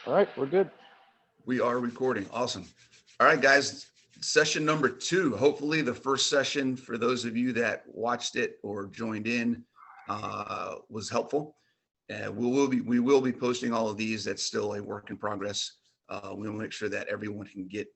All right, we're good. We are recording. Awesome. All right, guys. Session number 2. Hopefully, the first session for those of you that watched it or joined in was helpful. We will be posting all of these. That's still a work in progress. We will make sure that everyone can get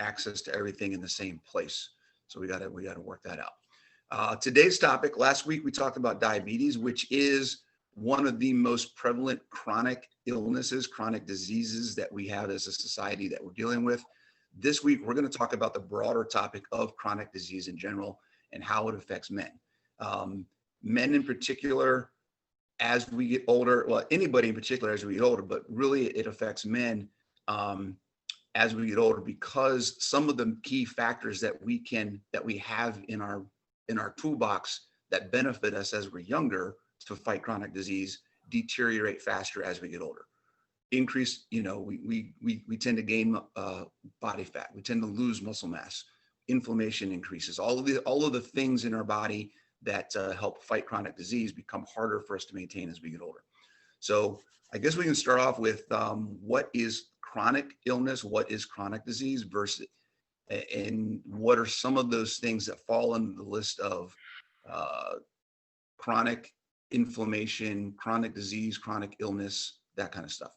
access to everything in the same place. So we got to work that out. Today's topic. Last week we talked about diabetes, which is one of the most prevalent chronic illnesses, chronic diseases that we have as a society that we're dealing with. This week, we're going to talk about the broader topic of chronic disease in general and how it affects men. Men in particular, as we get older, well, anybody in particular as we get older, but really it affects men as we get older, because some of the key factors that we have in our toolbox that benefit us as we're younger to fight chronic disease deteriorate faster as we get older. Increase, we tend to gain body fat. We tend to lose muscle mass. Inflammation increases. All of the things in our body that help fight chronic disease become harder for us to maintain as we get older. So I guess we can start off with what is chronic illness, what is chronic disease versus, and what are some of those things that fall under the list of chronic inflammation, chronic disease, chronic illness, that kind of stuff.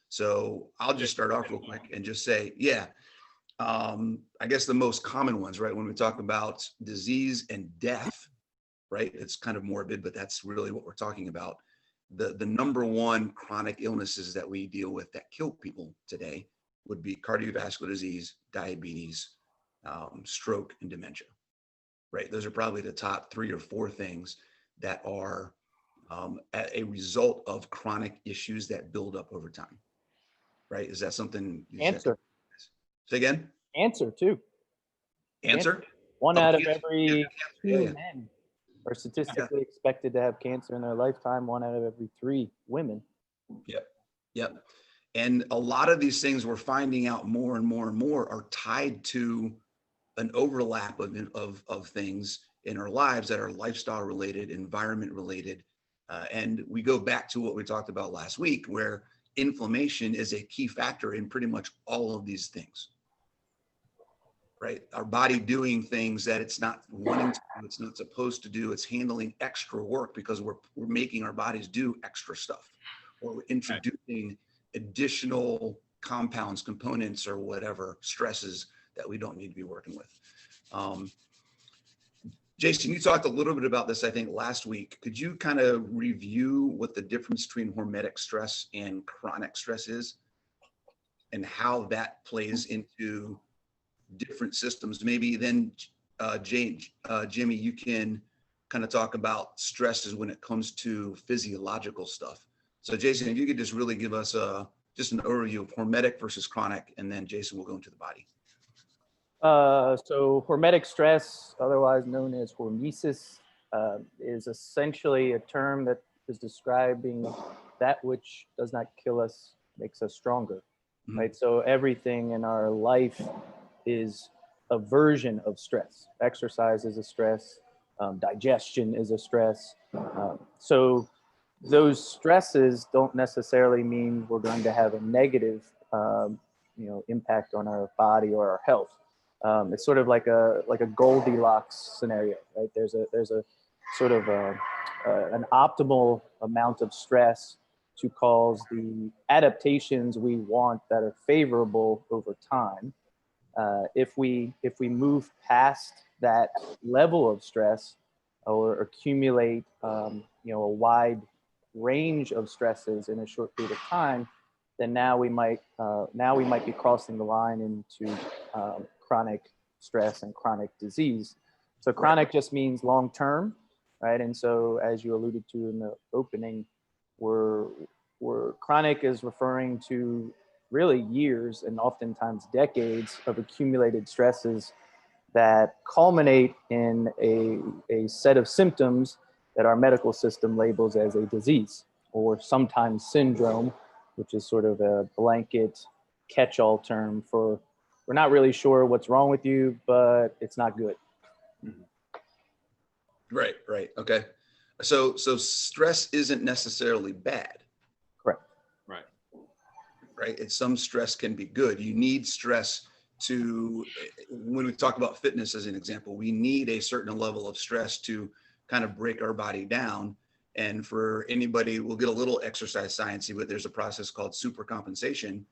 So I'll just start off real quick and just say, I guess the most common ones, right? When we talk about disease and death, right? It's kind of morbid, but that's really what we're talking about. The number one chronic illnesses that we deal with that kill people today would be cardiovascular disease, diabetes, stroke, and dementia, right? Those are probably the top 3 or 4 things that are a result of chronic issues that build up over time, right? Is that something? Answer. Say again? Answer, too. Answer? One out of every 2 Yeah. men are statistically expected to have cancer in their lifetime. 1 out of every 3 women. Yep. And a lot of these things we're finding out more and more and more are tied to an overlap of things in our lives that are lifestyle related, environment related. And we go back to what we talked about last week, where inflammation is a key factor in pretty much all of these things, right? Our body doing things that it's not wanting to do, it's not supposed to do, it's handling extra work because we're making our bodies do extra stuff, or we're introducing additional compounds, components, or whatever stresses that we don't need to be working with. Jason, you talked a little bit about this, I think, last week. Could you kind of review what the difference between hormetic stress and chronic stress is and how that plays into different systems? Maybe then, Jimmy, you can kind of talk about stresses when it comes to physiological stuff. So Jason, if you could just really give us just an overview of hormetic versus chronic, and then Jason will go into the body. So hormetic stress, otherwise known as hormesis, is essentially a term that is describing that which does not kill us, makes us stronger, right? So everything in our life is a version of stress. Exercise is a stress, digestion is a stress. So those stresses don't necessarily mean we're going to have a negative impact on our body or our health. It's sort of like a Goldilocks scenario, right? There's a sort of an optimal amount of stress to cause the adaptations we want that are favorable over time. If we move past that level of stress or accumulate a wide range of stresses in a short period of time, then now we might be crossing the line into chronic stress and chronic disease. So chronic just means long term, right? And so, as you alluded to in the opening, chronic is referring to really years and oftentimes decades of accumulated stresses that culminate in a set of symptoms that our medical system labels as a disease, or sometimes syndrome, which is sort of a blanket catch-all term for we're not really sure what's wrong with you, but it's not good. Right. Okay. So stress isn't necessarily bad. Correct. Right. right? Some stress can be good. You need stress when we talk about fitness as an example, we need a certain level of stress to kind of break our body down. And for anybody, we'll get a little exercise sciencey, but there's a process called supercompensation.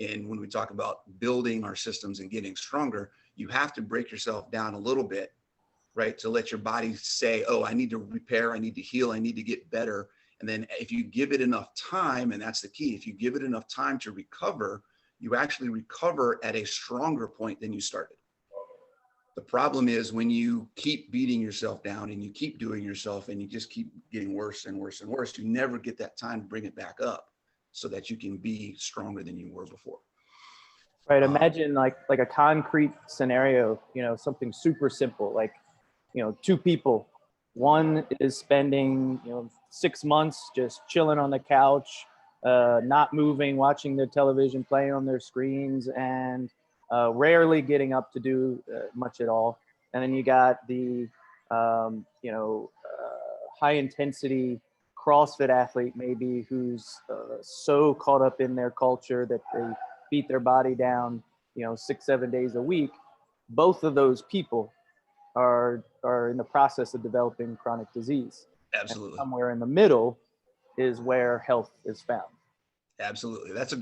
And when we talk about building our systems and getting stronger, you have to break yourself down a little bit, right? To let your body say, oh, I need to repair, I need to heal, I need to get better. And then if you give it enough time, and that's the key, if you give it enough time to recover, you actually recover at a stronger point than you started. The problem is when you keep beating yourself down and you keep doing yourself and you just keep getting worse and worse and worse, you never get that time to bring it back up so that you can be stronger than you were before. Right. Imagine like a concrete scenario, something super simple, like, two people. One is spending, 6 months just chilling on the couch, not moving, watching their television, playing on their screens, and rarely getting up to do much at all. And then you got the, high intensity CrossFit athlete maybe who's so caught up in their culture that they beat their body down, 6-7 days a week. Both of those people are in the process of developing chronic disease. Absolutely. And somewhere in the middle is where health is found. Absolutely. That's a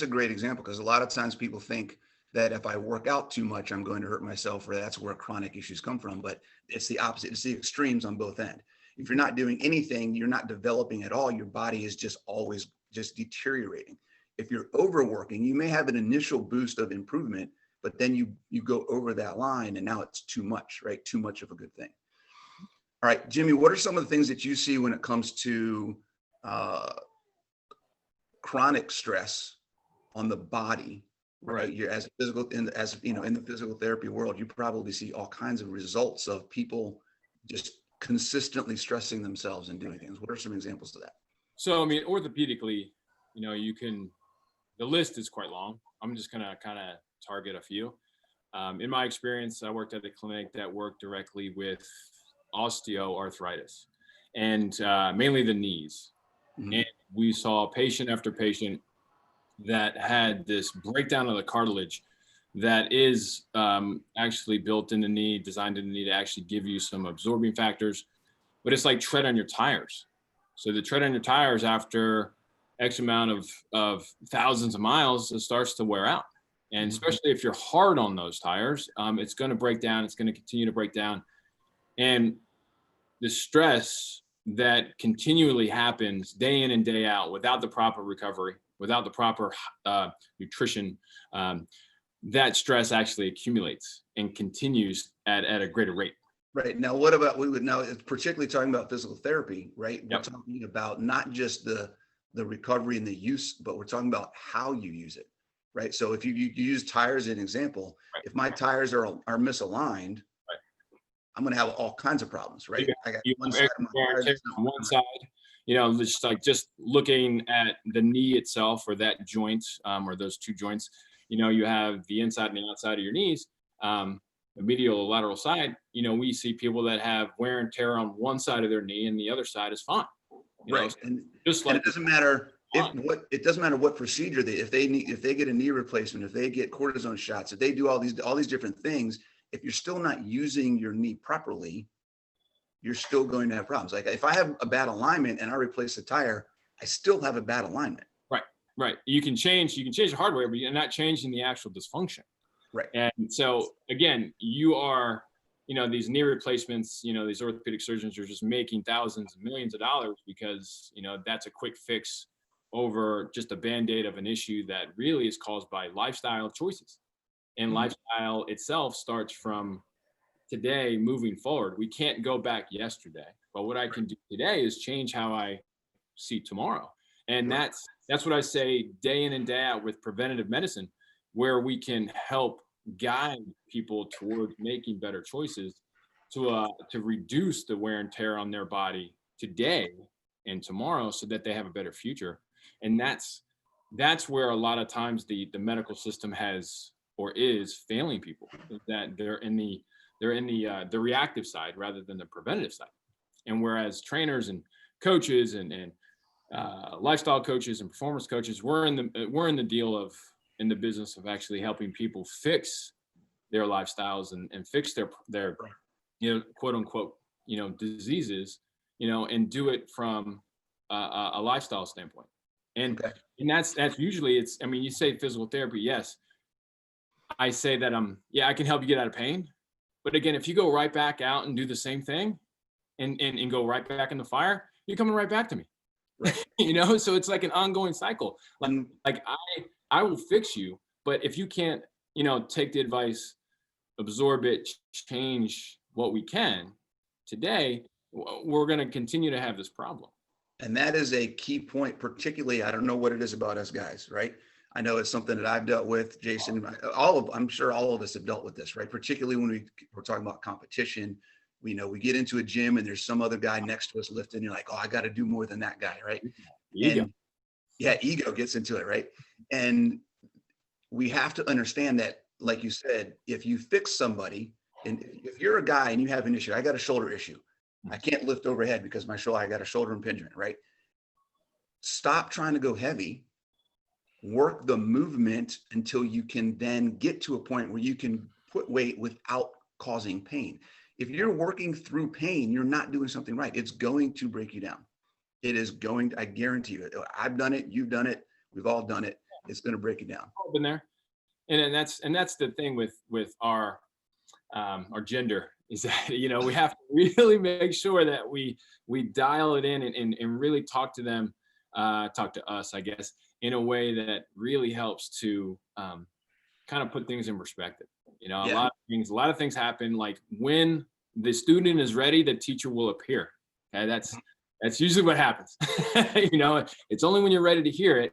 great example, because a lot of times people think that if I work out too much, I'm going to hurt myself, or that's where chronic issues come from. But it's the opposite. It's the extremes on both ends. If you're not doing anything, you're not developing at all. Your body is just always just deteriorating. If you're overworking, you may have an initial boost of improvement, but then you go over that line and now it's too much, right? Too much of a good thing. All right, Jimmy, what are some of the things that you see when it comes to chronic stress on the body, right? You're in the physical therapy world, you probably see all kinds of results of people just consistently stressing themselves and doing things. What are some examples of that? So, I mean, orthopedically, the list is quite long. I'm just going to kind of target a few. In my experience, I worked at a clinic that worked directly with osteoarthritis and mainly the knees. Mm-hmm. And we saw patient after patient that had this breakdown of the cartilage that is actually built in the knee, designed in the knee to actually give you some absorbing factors, but it's like tread on your tires. So the tread on your tires after X amount of thousands of miles, it starts to wear out. And especially if you're hard on those tires, it's going to break down. It's going to continue to break down. And the stress that continually happens day in and day out without the proper recovery, without the proper nutrition, that stress actually accumulates and continues at a greater rate. Right. Now, what about, particularly talking about physical therapy, right? We're talking about not just the recovery and the use, but we're talking about how you use it, right? So if you use tires as an example, if my tires are misaligned, I'm going to have all kinds of problems, right? I got one side of my tires on one side, just looking at the knee itself or that joint or those two joints, you have the inside and the outside of your knees, the medial or lateral side, we see people that have wear and tear on one side of their knee and the other side is fine. Right. And it doesn't matter what procedure if they get a knee replacement, if they get cortisone shots, if they do all these different things, if you're still not using your knee properly, you're still going to have problems. Like if I have a bad alignment and I replace the tire, I still have a bad alignment. Right. You can change the hardware, but you're not changing the actual dysfunction. Right. And so again, you are, these knee replacements, these orthopedic surgeons are just making thousands and millions of dollars because, that's a quick fix over just a Band-Aid of an issue that really is caused by lifestyle choices. And lifestyle itself starts from today moving forward. We can't go back yesterday, but what I can do today is change how I see tomorrow. And that's what I say day in and day out with preventative medicine, where we can help guide people towards making better choices to reduce the wear and tear on their body today and tomorrow so that they have a better future. And that's where a lot of times the medical system has or is failing people, that they're in the reactive side rather than the preventative side. And whereas trainers and coaches and lifestyle coaches and performance coaches, we're in the business of actually helping people fix their lifestyles and fix their quote unquote diseases, and do it from a lifestyle standpoint. And that's usually you say physical therapy, yes. I say that I can help you get out of pain, but again, if you go right back out and do the same thing and go right back in the fire, you're coming right back to me. Right. So it's like an ongoing cycle. Like I will fix you, but if you can't, take the advice, absorb it, change what we can today, we're going to continue to have this problem. And that is a key point, particularly, I don't know what it is about us guys, right? I know it's something that I've dealt with, Jason, I'm sure all of us have dealt with this, right? Particularly when we're talking about competition, we get into a gym and there's some other guy next to us lifting. You're like, oh, I got to do more than that guy, right? Ego. And ego gets into it, right? And we have to understand that, like you said, if you fix somebody, and if you're a guy and you have an issue, I got a shoulder issue. I can't lift overhead because I got a shoulder impingement, right? Stop trying to go heavy. Work the movement until you can then get to a point where you can put weight without causing pain. If you're working through pain, you're not doing something right. It's going to break you down. It is going to, I guarantee you, I've done it, you've done it, we've all done it. It's going to break you down. I've been there. And that's the thing with our gender is that, we have to really make sure that we dial it in and really talk to them, talk to us, I guess, in a way that really helps to kind of put things in perspective. A lot of things happen, like when the student is ready, the teacher will appear. Okay, that's usually what happens. It's only when you're ready to hear it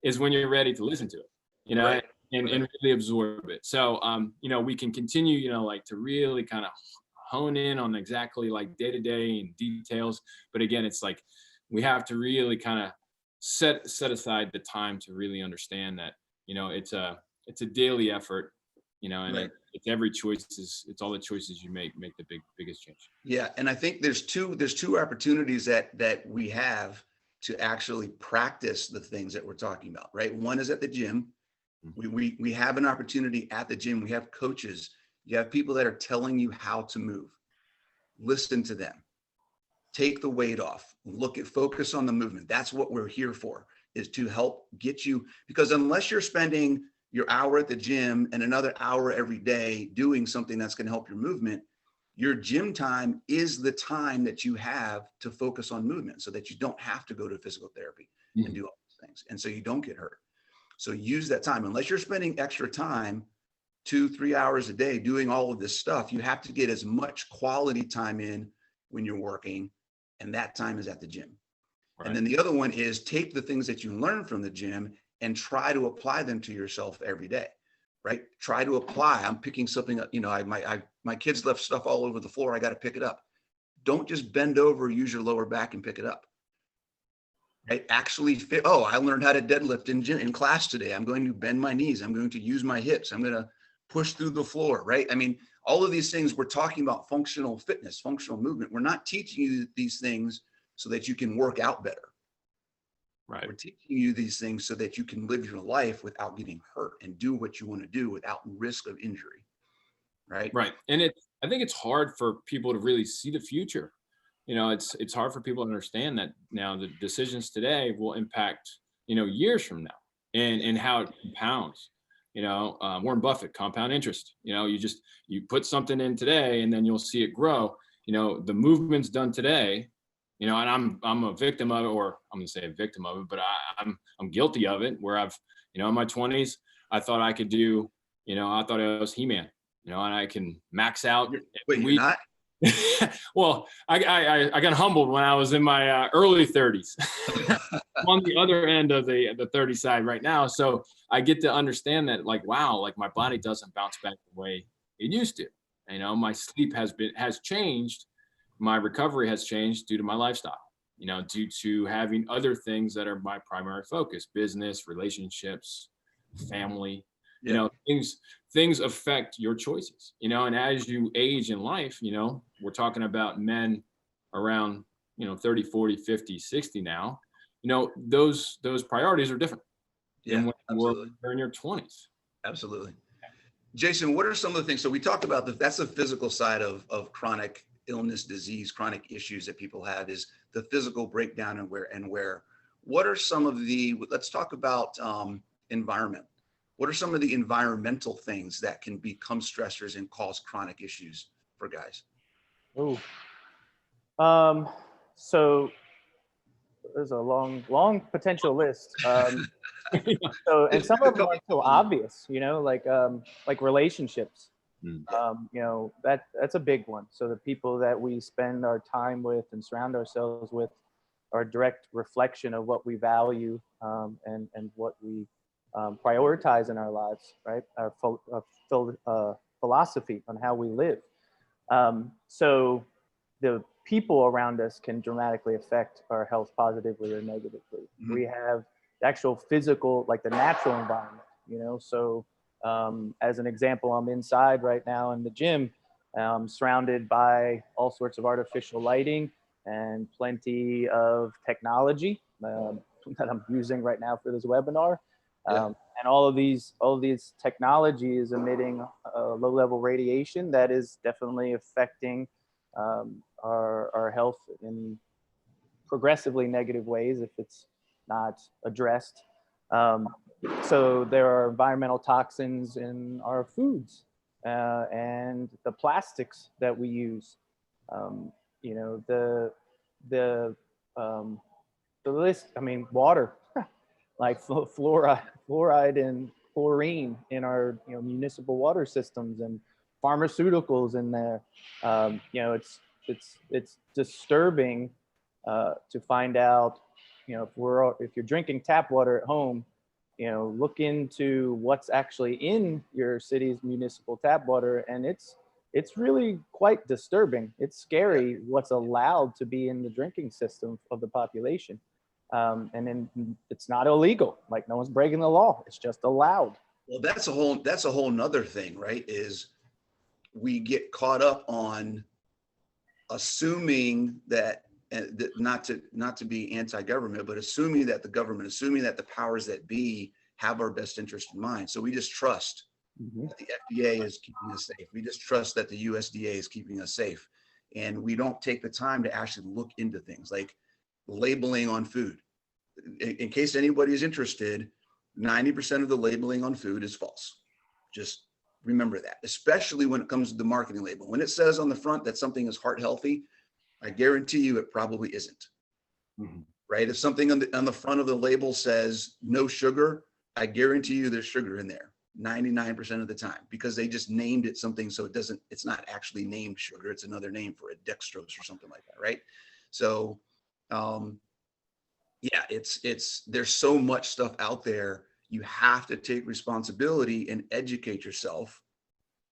is when you're ready to listen to it, right. and really absorb it. So, we can continue, to really kind of hone in on exactly like day-to-day and details. But again, it's like, we have to really kind of set aside the time to really understand that, it's a daily effort, and right. it's every choice it's all the choices you make the biggest change. Yeah. And I think there's two opportunities that we have to actually practice the things that we're talking about, right? One is at the gym. We have an opportunity at the gym. We have coaches. You have people that are telling you how to move. Listen to them. Take the weight off. Focus on the movement. That's what we're here for, is to help get you, because unless you're spending your hour at the gym and another hour every day doing something that's going to help your movement, your gym time is the time that you have to focus on movement so that you don't have to go to physical therapy and do all these things. And so you don't get hurt. So use that time. Unless you're spending extra time, 2-3 hours a day doing all of this stuff, you have to get as much quality time in when you're working. And that time is at the gym. Right. And then the other one is take the things that you learn from the gym and try to apply them to yourself every day, right? Try to apply. I'm picking something up. My kids left stuff all over the floor. I got to pick it up. Don't just bend over, use your lower back and pick it up. Right? Actually fit. Oh, I learned how to deadlift in class today. I'm going to bend my knees. I'm going to use my hips. I'm going to push through the floor, right? I mean, all of these things, we're talking about functional fitness, functional movement. We're not teaching you these things so that you can work out better. Right. We're teaching you these things so that you can live your life without getting hurt and do what you want to do without risk of injury. Right. Right. And I think it's hard for people to really see the future. It's hard for people to understand that now the decisions today will impact, years from now and how it compounds. Warren Buffett, compound interest. You put something in today and then you'll see it grow. The movement's done today, and I'm a victim of it, or I'm gonna say a victim of it, but I'm guilty of it, where I've, in my 20s, I thought I could do, I thought I was He-Man, and I can max out. Wait, you're not? Well, I got humbled when I was in my early 30s. I'm on the other end of the 30 side right now. So I get to understand that, like, wow, like my body doesn't bounce back the way it used to. My sleep has changed. My recovery has changed due to my lifestyle, due to having other things that are my primary focus: business, relationships, family. Yeah. Things affect your choices, and as you age in life, we're talking about men around, 30, 40, 50, 60 now. those priorities are different than when absolutely. you're in your 20s. Absolutely. Jason, what are some of the things? So we talked about that's the physical side of chronic illness, disease, chronic issues that people have, is the physical breakdown and where. What are some of let's talk about environment. What are some of the environmental things that can become stressors and cause chronic issues for guys? Oh, so there's a long potential list. And some of them are so obvious, like relationships. That's a big one. So the people that we spend our time with and surround ourselves with are a direct reflection of what we value, and what we prioritize in our lives, right? Our philosophy on how we live. So the people around us can dramatically affect our health positively or negatively. Mm-hmm. We have the actual physical, like the natural environment, so as an example, I'm inside right now in the gym, surrounded by all sorts of artificial lighting and plenty of technology that I'm using right now for this webinar. And all of these technology is emitting low-level radiation that is definitely affecting our health in progressively negative ways if it's not addressed. So there are environmental toxins in our foods and the plastics that we use. The list. I mean, water, like fluoride and chlorine in our municipal water systems, and pharmaceuticals in there. It's disturbing to find out. If you're drinking tap water at home, look into what's actually in your city's municipal tap water, and it's really quite disturbing. It's scary what's allowed to be in the drinking system of the population. And then it's not illegal. Like, no one's breaking the law. It's just allowed. Well, that's a whole nother thing, right? Is we get caught up on assuming that, not to be anti-government, but assuming that the powers that be have our best interest in mind. So we just trust that the FDA is keeping us safe. We just trust that the USDA is keeping us safe. And we don't take the time to actually look into things like labeling on food. In case anybody's interested, 90% of the labeling on food is false. Just remember that, especially when it comes to the marketing label. When it says on the front that something is heart healthy, I guarantee you it probably isn't. Right? If something on the front of the label says no sugar, I guarantee you there's sugar in there 99% of the time, because they just named it something so it's not actually named sugar. It's another name for it, dextrose or something like that, right? So there's so much stuff out there. You have to take responsibility and educate yourself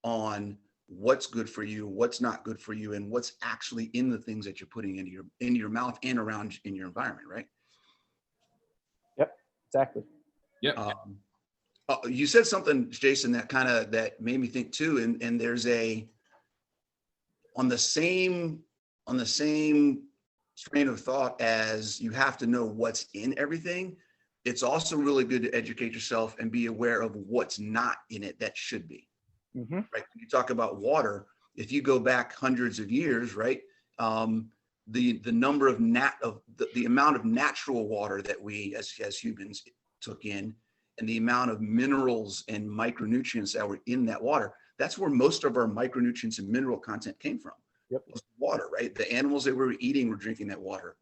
on what's good for you, what's not good for you, and what's actually in the things that you're putting into your mouth and around in your environment, right? Yep, exactly. Yep. You said something, Jason, that made me think too. And there's on the same train of thought as you have to know what's in everything. It's also really good to educate yourself and be aware of what's not in it that should be. Right? When you talk about water, if you go back hundreds of years, right? The number of the amount of natural water that we as humans took in, and the amount of minerals and micronutrients that were in that water, that's where most of our micronutrients and mineral content came from. Yep. Was water, right? The animals that we were eating were drinking that water.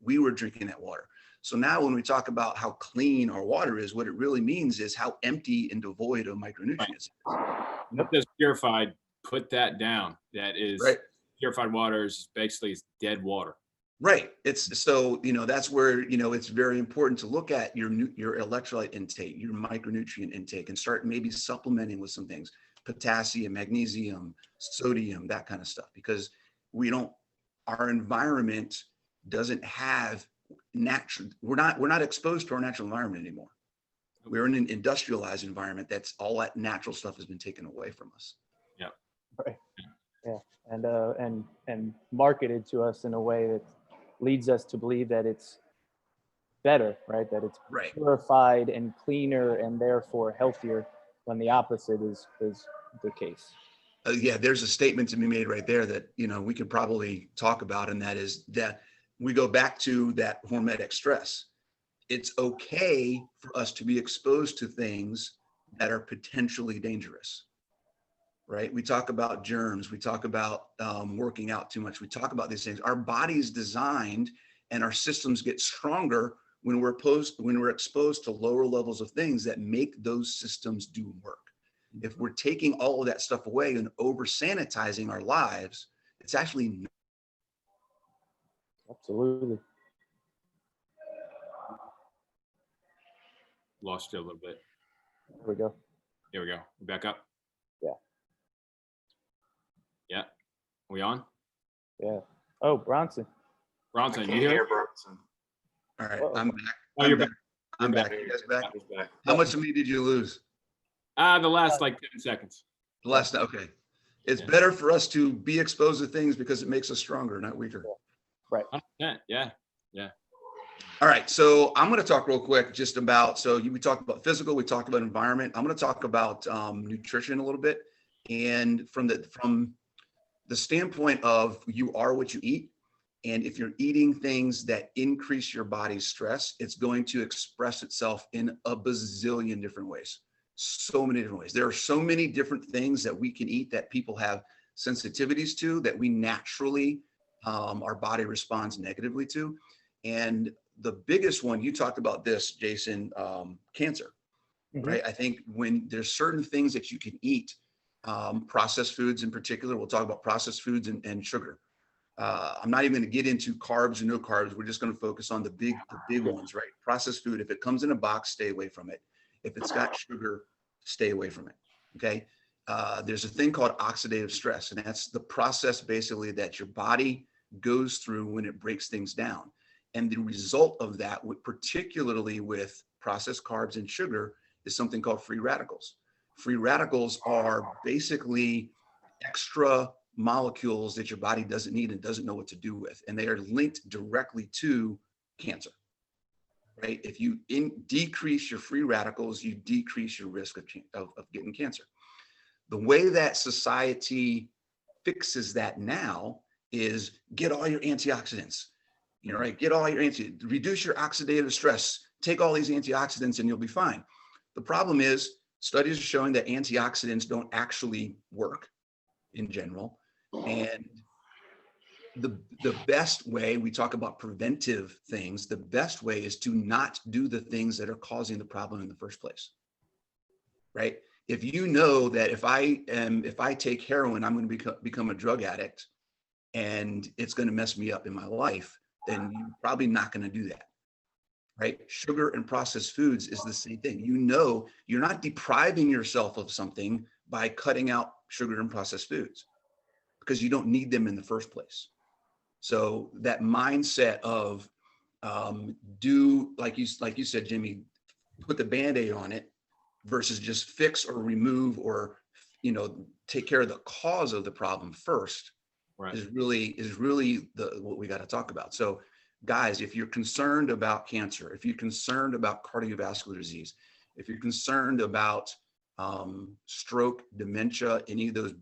We were drinking that water. So now when we talk about how clean our water is, what it really means is how empty and devoid of micronutrients. Yep. That's purified. Put that down. That is right. Purified water is basically dead water. Right. It's so, that's where, it's very important to look at your electrolyte intake, your micronutrient intake, and start maybe supplementing with some things, potassium, magnesium, sodium, that kind of stuff, because our environment doesn't have we're not exposed to our natural environment anymore. We're in an industrialized environment. That's all that natural stuff has been taken away from us. Yeah. Right. Yeah. And marketed to us in a way that leads us to believe that it's better, right? That it's Right. purified and cleaner and therefore healthier, when the opposite is the case. Yeah, there's a statement to be made right there that, you know, we could probably talk about, and that is that we go back to that hormetic stress. It's okay for us to be exposed to things that are potentially dangerous, right? We talk about germs, we talk about working out too much, we talk about these things. Our body's designed and our systems get stronger when we're exposed to lower levels of things that make those systems do work. If we're taking all of that stuff away and over sanitizing our lives, it's actually Absolutely. Lost you a little bit. There we go. Here we go. Back up. Yeah. Yeah. We on? Yeah. Oh, Bronson. Bronson, you here? Bronson. all right. Uh-oh. I'm back. Oh, I'm you're back. back. I'm You're back. back. You guys back? He's back. How much of me did you lose? The last like 10 seconds. The last, okay. It's Yeah. better for us to be exposed to things because it makes us stronger, not weaker. Right. 100%. Yeah. All right, so I'm going to talk real quick just about, we talked about physical, we talked about environment. I'm going to talk about nutrition a little bit, and from the standpoint of you are what you eat, and if you're eating things that increase your body's stress, it's going to express itself in a bazillion different ways. So many different ways. There are so many different things that we can eat that people have sensitivities to, that we naturally, our body responds negatively to. And the biggest one, you talked about this, Jason, cancer, right? I think when there's certain things that you can eat, processed foods in particular, we'll talk about processed foods and sugar. I'm not even going to get into carbs and no carbs. We're just going to focus on the big ones, right? Processed food, if it comes in a box, stay away from it. If it's got sugar, stay away from it, okay? There's a thing called oxidative stress, and that's the process basically that your body goes through when it breaks things down. And the result of that, particularly with processed carbs and sugar, is something called free radicals. Free radicals are basically extra molecules that your body doesn't need and doesn't know what to do with. And they are linked directly to cancer, right? If you decrease your free radicals, you decrease your risk of getting cancer. The way that society fixes that now is get all your antioxidants. You know, right? Get all your reduce your oxidative stress, take all these antioxidants and you'll be fine. The problem is studies are showing that antioxidants don't actually work in general. And the best way, we talk about preventive things, the best way is to not do the things that are causing the problem in the first place, right? If you know that if I take heroin, I'm going to become a drug addict and it's going to mess me up in my life, then you're probably not going to do that, right? Sugar and processed foods is the same thing. You know, you're not depriving yourself of something by cutting out sugar and processed foods because you don't need them in the first place. So that mindset of do, like you said, Jimmy, put the Band-Aid on it versus just fix or remove or, you know, take care of the cause of the problem first. Right. is really what we got to talk about. So guys, if you're concerned about cancer, if you're concerned about cardiovascular disease, if you're concerned about stroke, dementia, any of those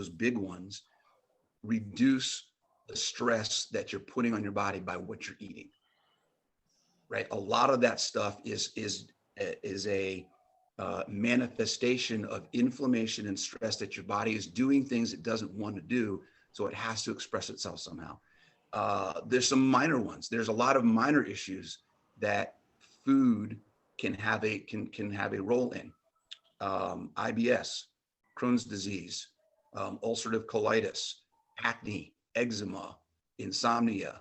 big ones, reduce the stress that you're putting on your body by what you're eating, right? A lot of that stuff is a manifestation of inflammation and stress that your body is doing things it doesn't want to do. So it has to express itself somehow. There's some minor ones. There's a lot of minor issues that food can have a role in. IBS, Crohn's disease, ulcerative colitis, acne, eczema, insomnia,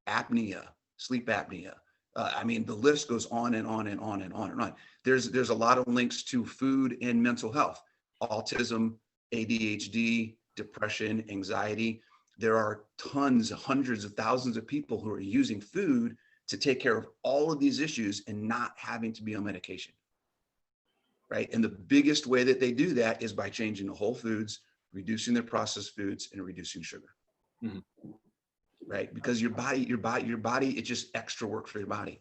apnea, sleep apnea. I mean, the list goes on and on and on and on and on. There's a lot of links to food and mental health, autism, ADHD, depression, anxiety. There are hundreds of thousands of people who are using food to take care of all of these issues and not having to be on medication, right? And the biggest way that they do that is by changing the whole foods, reducing their processed foods, and reducing sugar. Mm-hmm. right? Because your body, it's just extra work for your body.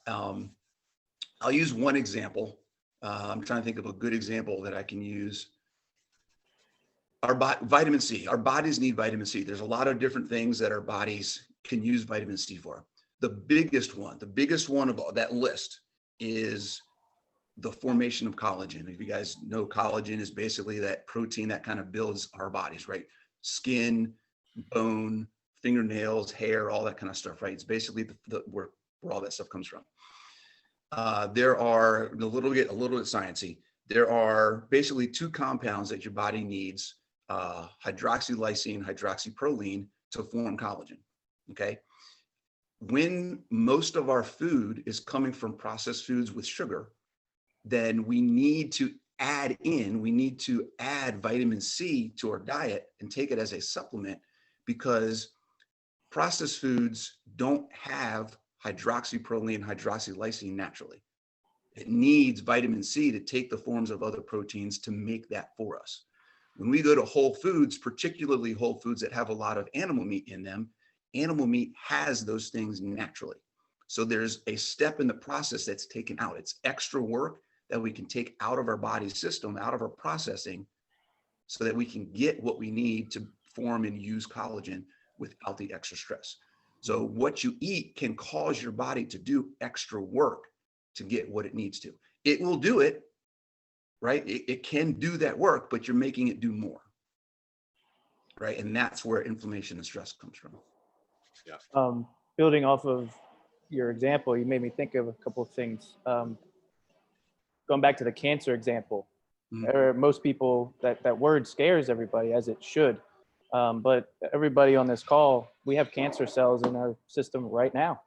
I'll use one example. I'm trying to think of a good example that I can use. Vitamin C. Our bodies need vitamin C. There's a lot of different things that our bodies can use vitamin C for. The biggest one of all that list is the formation of collagen. If you guys know, collagen is basically that protein that kind of builds our bodies, right? Skin, bone, fingernails, hair, all that kind of stuff, right? It's basically where all that stuff comes from. There are a little bit sciencey. There are basically two compounds that your body needs, hydroxylysine, hydroxyproline, to form collagen. Okay. When most of our food is coming from processed foods with sugar, then we need to add vitamin C to our diet and take it as a supplement, because processed foods don't have hydroxyproline, hydroxylysine naturally. It needs vitamin C to take the forms of other proteins to make that for us. When we go to whole foods, particularly whole foods that have a lot of animal meat in them, animal meat has those things naturally. So there's a step in the process that's taken out. It's extra work that we can take out of our body system, out of our processing, so that we can get what we need to form and use collagen without the extra stress. So what you eat can cause your body to do extra work to get what it needs to. It will do it, right? It can do that work, but you're making it do more, right? And that's where inflammation and stress comes from. Yeah. Building off of your example, you made me think of a couple of things. Going back to the cancer example, most people, that word scares everybody, as it should. But everybody on this call, we have cancer cells in our system right now.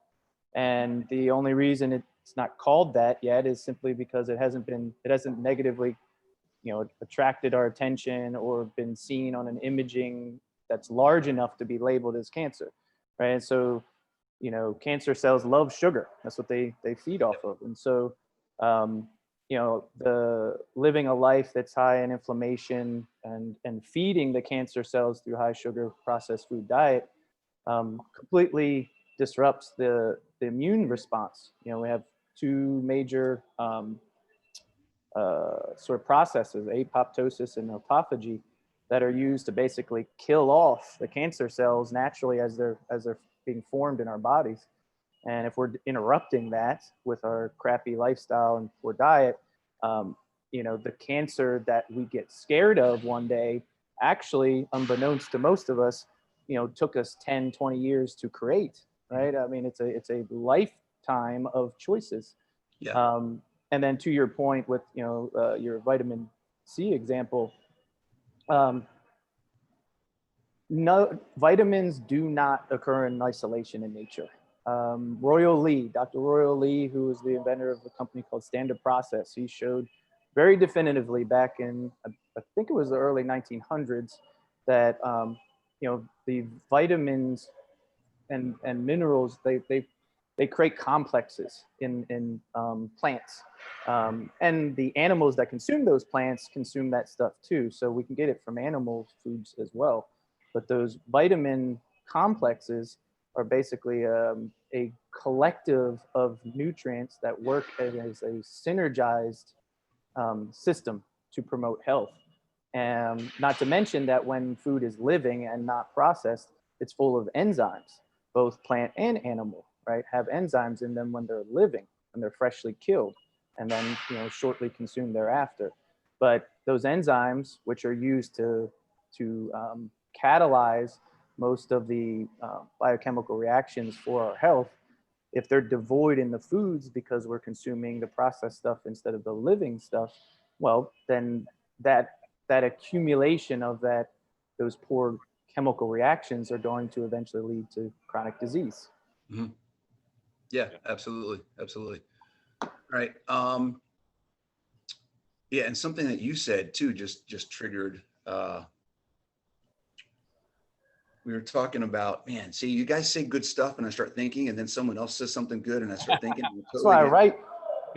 And the only reason it's not called that yet is simply because it hasn't negatively, attracted our attention or been seen on an imaging that's large enough to be labeled as cancer, right? And so, cancer cells love sugar. That's what they feed off of. And so, the living a life that's high in inflammation and feeding the cancer cells through high sugar processed food diet completely disrupts the immune response. We have two major sort of processes, apoptosis and autophagy, that are used to basically kill off the cancer cells naturally as they're being formed in our bodies. And if we're interrupting that with our crappy lifestyle and poor diet, the cancer that we get scared of one day, actually, unbeknownst to most of us, took us 10, 20 years to create, right? I mean, it's a lifetime of choices. Yeah. And then to your point with, your vitamin C example, no, vitamins do not occur in isolation in nature. Dr. Royal Lee, who was the inventor of a company called Standard Process, he showed very definitively back in, I think it was the early 1900s, that the vitamins and minerals, they create complexes in plants, and the animals that consume those plants consume that stuff too. So we can get it from animal foods as well. But those vitamin complexes are basically a collective of nutrients that work as a synergized system to promote health. And not to mention that when food is living and not processed, it's full of enzymes, both plant and animal, right? Have enzymes in them when they're living, when they're freshly killed, and then shortly consumed thereafter. But those enzymes, which are used to catalyze most of the biochemical reactions for our health, if they're devoid in the foods because we're consuming the processed stuff instead of the living stuff, well, then that accumulation of those poor chemical reactions are going to eventually lead to chronic disease. Mm-hmm. Yeah, absolutely. All right. Yeah, and something that you said too just triggered. We were talking about, man, see, you guys say good stuff and I start thinking, and then someone else says something good and I start thinking. That's why I write.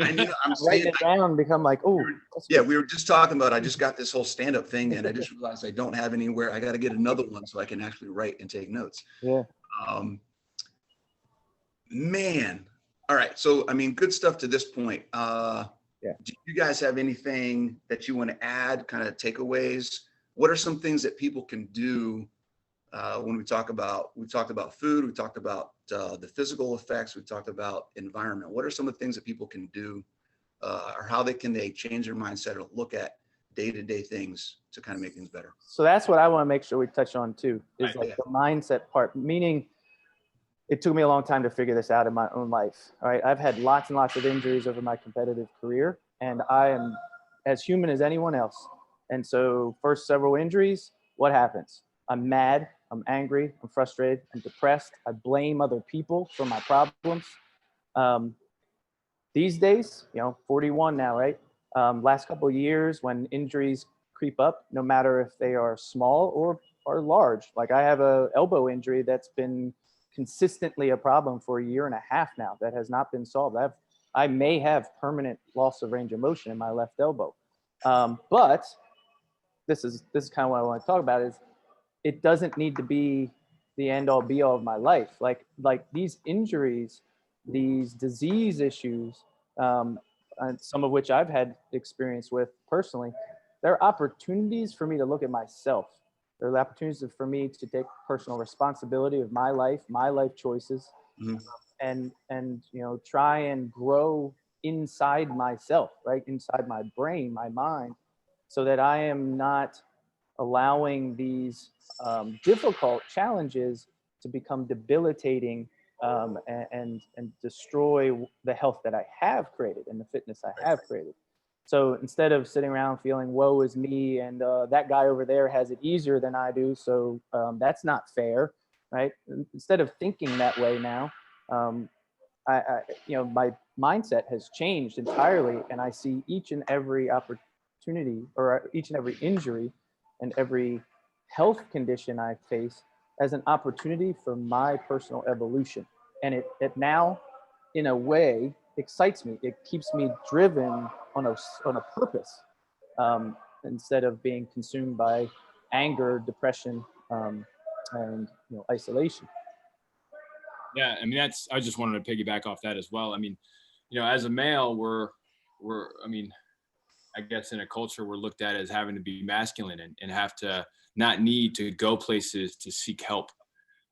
I know, I'm writing it down and become like, oh. Yeah, we were just talking about, I just got this whole stand-up thing and I just realized I don't have anywhere. I got to get another one so I can actually write and take notes. Yeah. Um, man. All right. So, I mean, good stuff to this point. Yeah. Do you guys have anything that you want to add, kind of takeaways? What are some things that people can do when we talked about food, we talked about the physical effects, we talked about environment. What are some of the things that people can do or how they change their mindset or look at day-to-day things to kind of make things better? So that's what I want to make sure we touch on too, is Right, like the mindset part, meaning it took me a long time to figure this out in my own life. All right. I've had lots and lots of injuries over my competitive career, and I am as human as anyone else. And so first several injuries, what happens? I'm mad, I'm angry, I'm frustrated, I'm depressed. I blame other people for my problems. These days, 41 now, right? Last couple of years when injuries creep up, no matter if they are small or large, like I have a elbow injury that's been consistently a problem for a year and a half now that has not been solved. I may have permanent loss of range of motion in my left elbow. But this is kind of what I want to talk about is it doesn't need to be the end all be all of my life. Like these injuries, these disease issues, and some of which I've had experience with personally, they're opportunities for me to look at myself. They're opportunities for me to take personal responsibility of my life choices, Mm-hmm. and try and grow inside myself, right? Inside my brain, my mind, so that I am not allowing these difficult challenges to become debilitating, and destroy the health that I have created and the fitness I have created. So instead of sitting around feeling woe is me and that guy over there has it easier than I do, so that's not fair, right? Instead of thinking that way now, my mindset has changed entirely, and I see each and every opportunity or each and every injury and every health condition I face as an opportunity for my personal evolution. And it now, in a way, excites me. It keeps me driven on a purpose, instead of being consumed by anger, depression, and isolation. Yeah, I mean I just wanted to piggyback off that as well. I mean, as a male, I mean, I guess in a culture we're looked at as having to be masculine and have to not need to go places to seek help,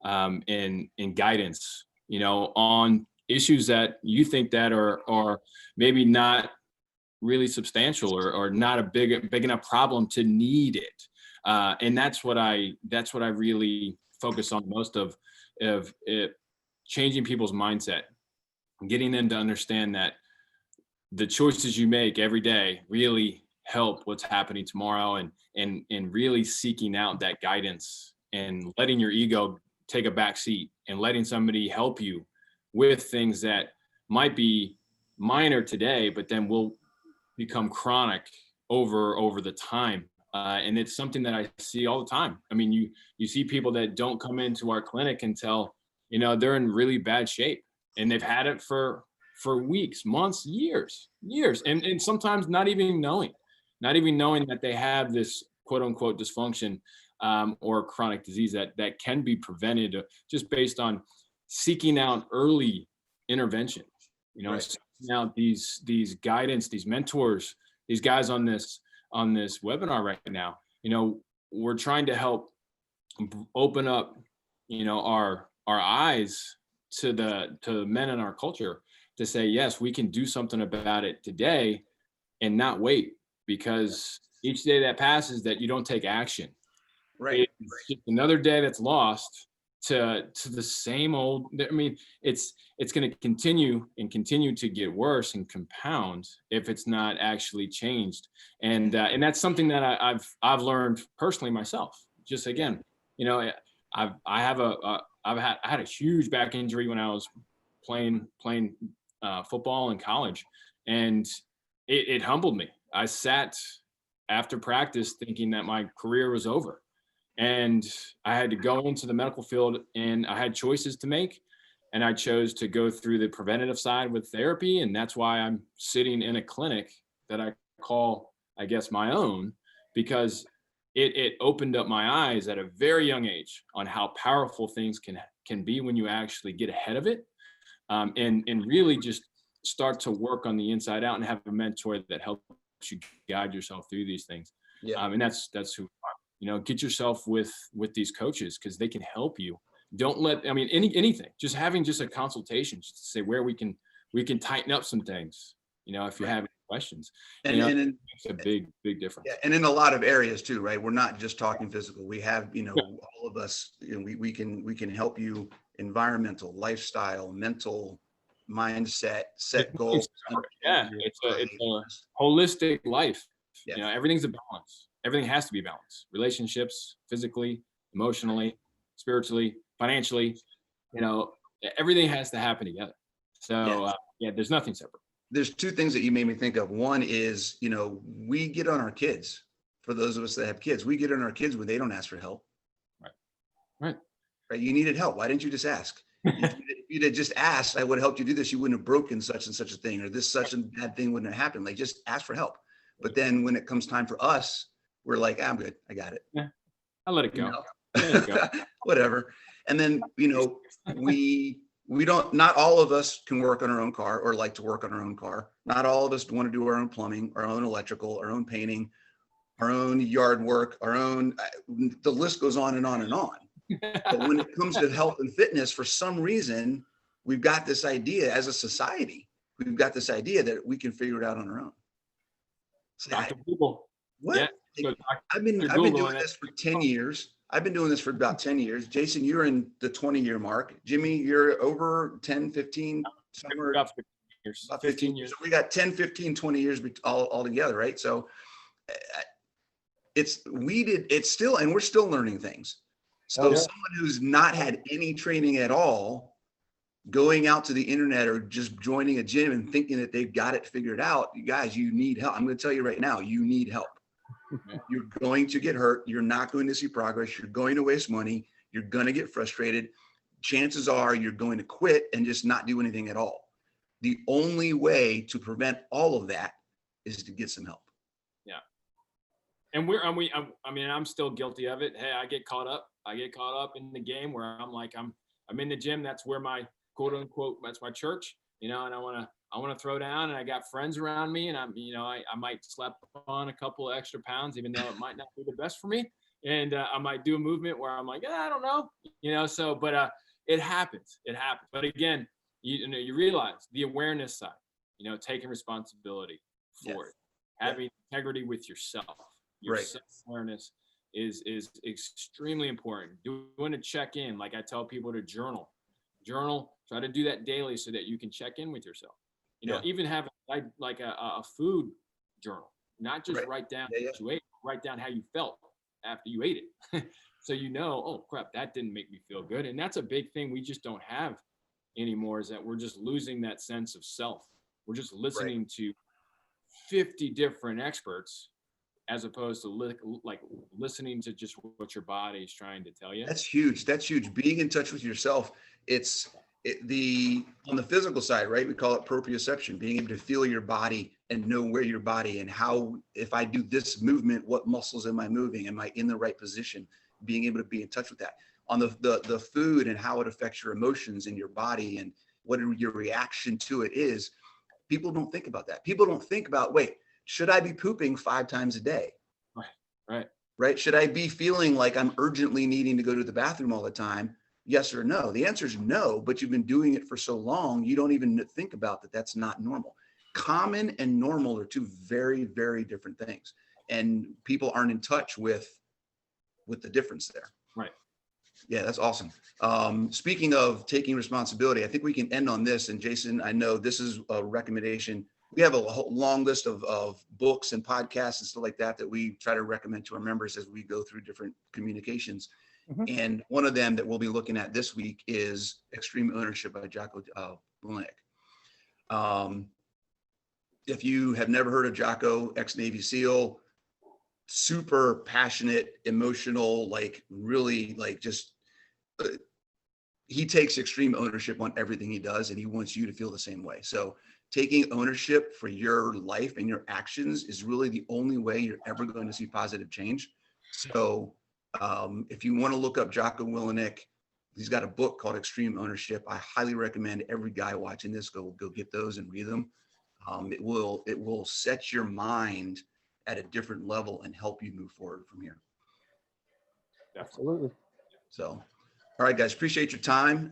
and guidance, on issues that you think that are maybe not really substantial or not a big enough problem to need it. And that's what I really focus on most of it, changing people's mindset, getting them to understand that the choices you make every day really help what's happening tomorrow, and really seeking out that guidance and letting your ego take a back seat and letting somebody help you with things that might be minor today, but then will become chronic over the time. And it's something that I see all the time. I mean, you see people that don't come into our clinic until, they're in really bad shape, and they've had it for weeks, months, years, and sometimes not even knowing that they have this quote unquote dysfunction, or chronic disease that can be prevented, just based on seeking out early intervention. Right. Seeking out these guidance, these mentors, these guys on this webinar right now. We're trying to help open up, our eyes to the men in our culture, to say, yes, we can do something about it today and not wait, because each day that passes that you don't take action, Right. it's just another day that's lost to the same old. I mean, it's going to continue to get worse and compound if it's not actually changed. And that's something that I've learned personally myself. Just again, I had a huge back injury when I was playing football in college, and it humbled me. I sat after practice thinking that my career was over, and I had to go into the medical field, and I had choices to make, and I chose to go through the preventative side with therapy. And that's why I'm sitting in a clinic that I call, I guess, my own, because it opened up my eyes at a very young age on how powerful things can be when you actually get ahead of it, and really just start to work on the inside out and have a mentor that helps you guide yourself through these things. Yeah. And that's who we are. You know, get yourself with these coaches, because they can help you. Don't let, I mean, anything, just having just a consultation, just to say where we can tighten up some things, you know, if you have any questions. And, you know, and it's a big difference. yeah, and in a lot of areas too, right? We're not just talking physical. We have, you know, all of us, you know, we can help you environmental, lifestyle, mental, mindset, set goals. Yeah, it's a holistic life. Yeah. You know, everything's a balance. Everything has to be balanced. Relationships, physically, emotionally, spiritually, financially, you know, everything has to happen together. So yeah, there's nothing separate. There's two things that you made me think of. One is, you know, we get on our kids. For those of us that have kids, we get on our kids when they don't ask for help. Right. You needed help. Why didn't you just ask? If you'd have just asked, I would have helped you do this. You wouldn't have broken such and such a thing, or this such a bad thing wouldn't have happened. Like, just ask for help. But then when it comes time for us, we're like, I'm good. I got it. Yeah. I'll let it go. You know? Let it go. Whatever. And then, you know, we don't, not all of us can work on our own car or like to work on our own car. Not all of us want to do our own plumbing, our own electrical, our own painting, our own yard work, our own, the list goes on and on and on. But when it comes to health and fitness, for some reason, we've got this idea as a society, we've got this idea that we can figure it out on our own. So Dr. Google. what? Yeah. Like, I've been doing this for 10 years. I've been doing this for about 10 years. Jason, you're in the 20-year mark. Jimmy, you're over 10, 15, somewhere. About 15 years. About 15 years. So we got 10, 15, 20 years all together, right? So it's still, and we're still learning things. So someone who's not had any training at all, going out to the internet or just joining a gym and thinking that they've got it figured out, you guys, you need help. I'm going to tell you right now, you need help. You're going to get hurt. You're not going to see progress. You're going to waste money. You're going to get frustrated. Chances are you're going to quit and just not do anything at all. The only way to prevent all of that is to get some help. Yeah. And I'm still guilty of it. Hey, I get caught up in the game where I'm like, I'm in the gym. That's where my quote unquote, that's my church, you know, and I want to throw down, and I got friends around me, and I might slap on a couple of extra pounds, even though it might not be the best for me. And I might do a movement where I'm like, I don't know, you know, so, but it happens. But again, you realize the awareness side, you know, taking responsibility for it, having integrity with yourself. Your self-awareness is extremely important. Doing a check-in, like I tell people to journal, try to do that daily so that you can check in with yourself. You know, even have like a food journal, not just write down what you ate, write down how you felt after you ate it. So, you know, oh crap, that didn't make me feel good. And that's a big thing we just don't have anymore, is that we're just losing that sense of self. We're just listening to 50 different experts, as opposed to like listening to just what your body is trying to tell you. That's huge. Being in touch with yourself. On the physical side, right? We call it proprioception, being able to feel your body and know where your body and how, if I do this movement, what muscles am I moving? Am I in the right position? Being able to be in touch with that. On the food and how it affects your emotions in your body and what your reaction to it is. People don't think about that. People don't think about, wait, should I be pooping 5 times a day? Right. Should I be feeling like I'm urgently needing to go to the bathroom all the time? Yes or no? The answer is no, but you've been doing it for so long, you don't even think about that. That's not normal. Common and normal are two very, very different things. And people aren't in touch with the difference there. Right. Yeah, that's awesome. Speaking of taking responsibility, I think we can end on this. And Jason, I know this is a recommendation. We have a long list of books and podcasts and stuff like that we try to recommend to our members as we go through different communications. Mm-hmm. And one of them that we'll be looking at this week is Extreme Ownership by Jocko Willink. If you have never heard of Jocko, ex-Navy SEAL, super passionate, emotional, like really like just, he takes extreme ownership on everything he does, and he wants you to feel the same way. So taking ownership for your life and your actions is really the only way you're ever going to see positive change. So if you want to look up Jocko Willenick, he's got a book called Extreme Ownership. I highly recommend every guy watching this go get those and read them. It will set your mind at a different level and help you move forward from here. Absolutely. So, all right, guys, appreciate your time.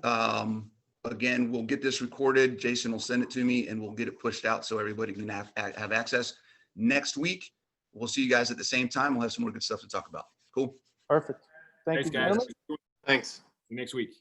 Again, we'll get this recorded. Jason will send it to me and we'll get it pushed out so everybody can have access. Next week, we'll see you guys at the same time. We'll have some more good stuff to talk about. Cool. Perfect. Thank Thanks, you, guys. gentlemen. Thanks. Next week.